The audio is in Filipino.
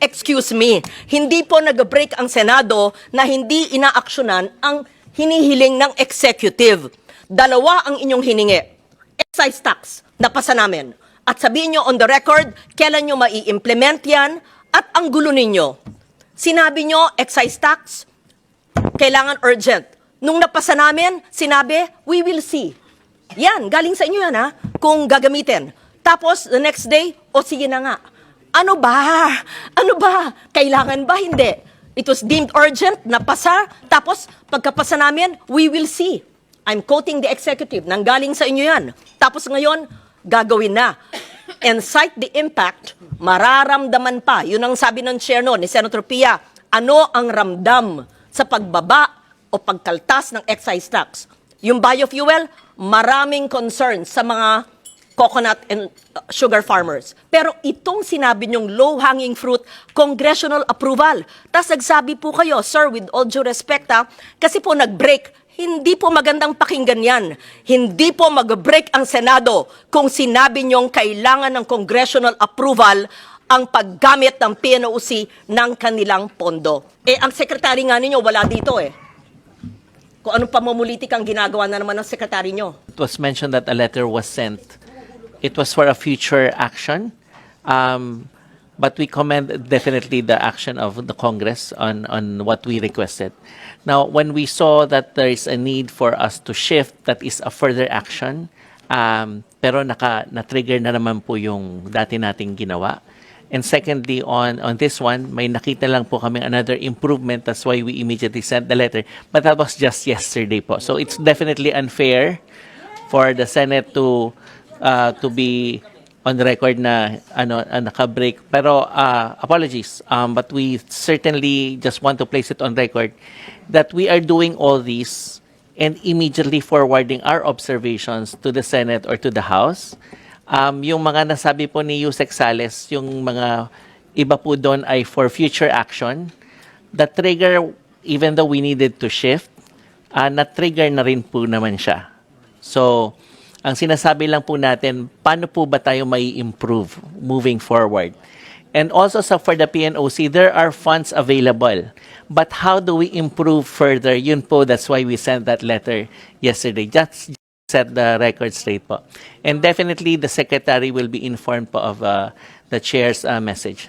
Excuse me, hindi po nag-break ang Senado na hindi inaaksyonan ang hinihiling ng executive. Dalawa ang inyong hiningi. Excise tax, napasa namin. At sabihin nyo on the record, kailan nyo mai-implement yan at ang gulo ninyo. Sinabi nyo, excise tax, kailangan urgent. Nung napasa namin, sinabi, we will see. Yan, galing sa inyo yan ha, kung gagamitin. Tapos, the next day, o sige na nga. Ano ba? Ano ba? Kailangan ba? Hindi. It was deemed urgent, napasa, tapos pagkapasa namin, we will see. I'm quoting the executive, nanggaling sa inyo yan. Tapos ngayon, gagawin na. And cite the impact, mararamdaman pa. Yun ang sabi ng chair no, ni Senator Pia, ano ang ramdam sa pagbaba o pagkaltas ng excise tax? Yung biofuel, maraming concerns sa mga coconut and sugar farmers. Pero itong sinabi niyong low-hanging fruit, congressional approval. Tapos nagsabi po kayo, sir, with all due respect kasi po nag-break, hindi po magandang pakinggan yan. Hindi po mag-break ang Senado kung sinabi niyong kailangan ng congressional approval ang paggamit ng PNOC ng kanilang pondo. Ang sekretary nga ninyo, wala dito Kung anong pamumulitik ang ginagawa na naman ng sekretary nyo. It was mentioned that a letter was sent. It was for a future action, but we commend definitely the action of the Congress on what we requested. Now, when we saw that there is a need for us to shift, that is a further action, pero na-trigger na naman po yung dati nating ginawa. And secondly, on this one, may nakita lang po kami another improvement. That's why we immediately sent the letter. But that was just yesterday po. So it's definitely unfair for the Senate to be on the record na naka-break. Pero apologies, but we certainly just want to place it on record that we are doing all these and immediately forwarding our observations to the Senate or to the House. Yung mga nasabi po ni Yusek Sales, yung mga iba po doon ay for future action. The trigger, even though we needed to shift, na-trigger na rin po naman siya. So, ang sinasabi lang po natin, paano po ba tayo may improve moving forward? And also for the PNOC, there are funds available. But how do we improve further? Yun po, that's why we sent that letter yesterday. Just set the record straight po. And definitely, the Secretary will be informed po of the Chair's message.